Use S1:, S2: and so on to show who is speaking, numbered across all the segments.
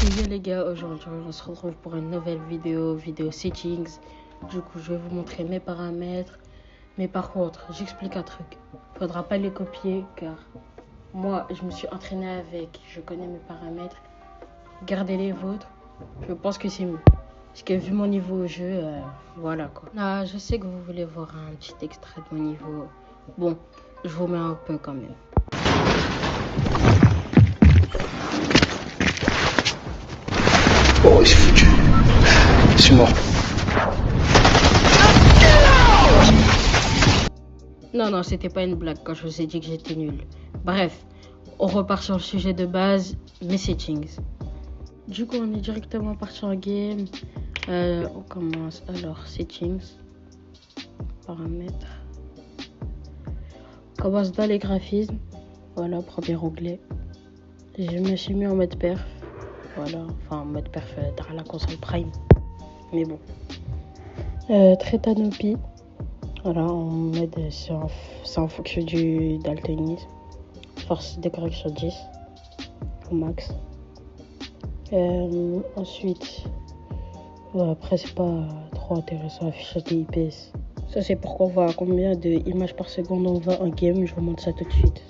S1: Yo les gars, aujourd'hui on se retrouve pour une nouvelle vidéo settings. Du coup je vais vous montrer mes paramètres. Mais par contre, j'explique un truc. Faudra pas les copier car moi je me suis entraîné avec, je connais mes paramètres. Gardez les vôtres, je pense que c'est mieux. Parce que vu mon niveau au jeu, voilà quoi. Ah, je sais que vous voulez voir un petit extrait de mon niveau. Bon, je vous mets un peu quand même.
S2: Oh, il s'est foutu. C'est mort.
S1: Non, c'était pas une blague quand je vous ai dit que j'étais nul. Bref, on repart sur le sujet de base, mes settings. Du coup, on est directement parti en game. On commence alors, settings, paramètres. On commence dans les graphismes. Voilà, premier onglet. Je me suis mis en mode perf. Voilà, enfin en mode perf dans la console Prime. Mais bon. Trétanopie. Voilà, en mode c'est en fonction du daltonisme. Force de correction 10 au max. Ensuite, après c'est pas trop intéressant, affichage des IPS. Ça c'est pour qu'on voit combien d'images par seconde on va en game. Je vous montre ça tout de suite.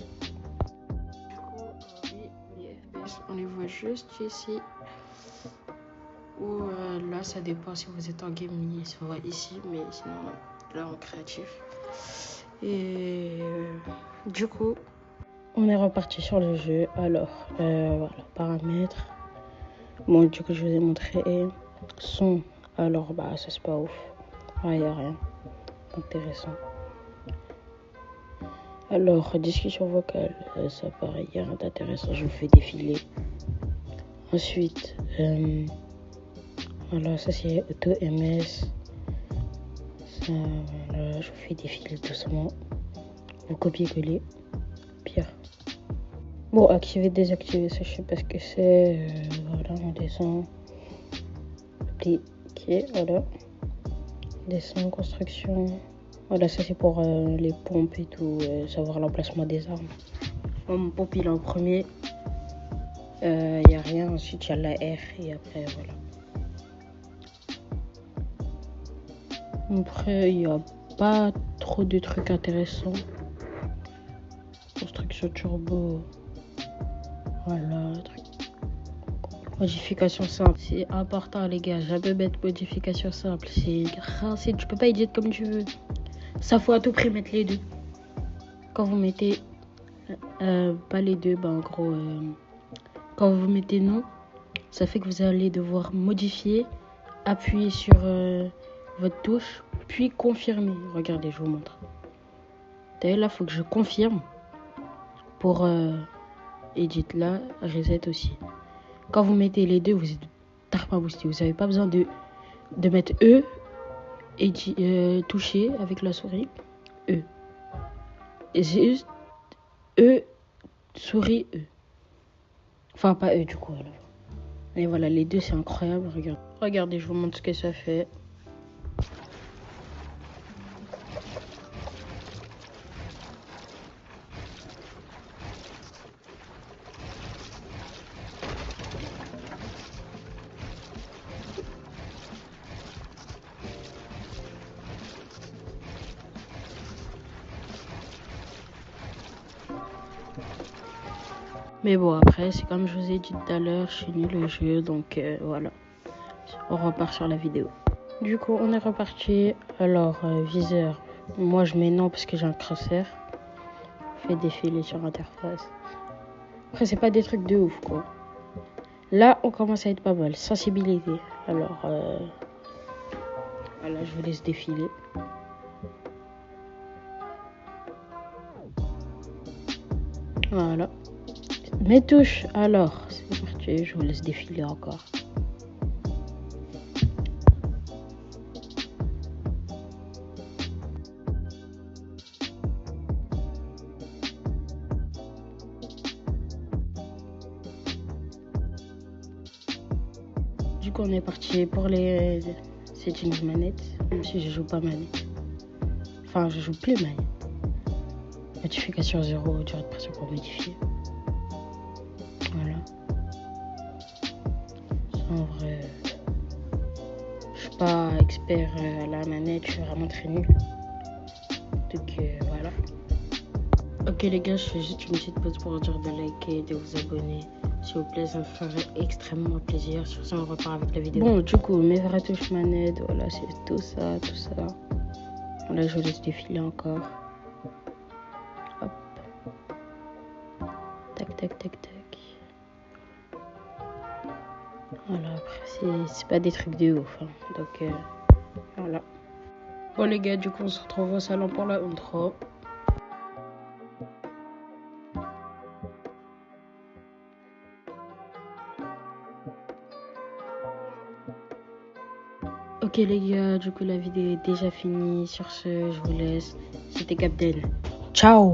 S1: Les FPS, on les voit juste ici. Ou là ça dépend si vous êtes en game, il se voit ici, mais sinon là en créatif. Et du coup on est reparti sur le jeu. Alors voilà, paramètres. Bon, du coup je vous ai montré son. Alors bah ça c'est pas ouf, il y a rien intéressant. Alors discussion vocale, ça pareil, il y a rien d'intéressant, je vous fais défiler. Ensuite voilà, ça c'est auto MS. Ça, voilà, je vous fais défiler doucement. Vous copiez-coller. Pire. Bon, activer, désactiver, ça je sais pas ce que c'est. Voilà, on descend. Appliquer, voilà. Descend, construction. Voilà, ça c'est pour les pompes et tout, savoir l'emplacement des armes. Bon, mon pompe il est en premier. Il n'y a rien, ensuite il y a la R et après voilà. Après, il n'y a pas trop de trucs intéressants. Construction turbo. Voilà. Modification simple. C'est important, les gars. Jamais mettre modification simple. C'est rincé. Tu peux pas edit comme tu veux. Ça faut à tout prix mettre les deux. Quand vous mettez pas les deux, bah en gros, quand vous mettez non, ça fait que vous allez devoir modifier, appuyer sur votre touche, puis confirmer. Regardez, je vous montre. D'ailleurs, là, il faut que je confirme pour edit là, reset aussi. Quand vous mettez les deux, vous êtes tarpa boosté. Vous n'avez pas besoin de mettre E et toucher avec la souris. E. Et c'est juste E, souris, E. Enfin, pas E du coup. Alors. Et voilà, les deux, c'est incroyable. Regardez, je vous montre ce que ça fait. Mais bon, après, c'est comme je vous ai dit tout à l'heure, je suis nul au jeu, donc voilà. On repart sur la vidéo. Du coup, on est reparti. Alors, viseur. Moi, je mets non parce que j'ai un crosshair. Je fais défiler sur interface. Après, c'est pas des trucs de ouf, quoi. Là, on commence à être pas mal. Sensibilité. Alors, voilà, je vous laisse défiler. Voilà. Mes touches, alors, c'est parti, je vous laisse défiler encore. Du coup, on est parti pour les settings manettes, même si je joue pas manette. Enfin, je joue plus manette. Modification 0, durée de pression pour modifier. Voilà. En vrai, je suis pas expert à la manette, je suis vraiment très nul. Donc voilà. Ok les gars, je fais juste une petite pause pour dire de liker, de vous abonner. S'il vous plaît, ça me ferait extrêmement plaisir. Sur ce, on repart avec la vidéo. Bon, du coup, mes vraies touches manettes, voilà, c'est tout ça, tout ça. Là, je vous laisse défiler encore. Hop. Tac, tac, tac, tac. Voilà, après, c'est pas des trucs de ouf. Hein. Donc, voilà. Bon, les gars, du coup, on se retrouve au salon pour la intro. Ok les gars, du coup la vidéo est déjà finie. Sur ce, je vous laisse. C'était Captain. Ciao!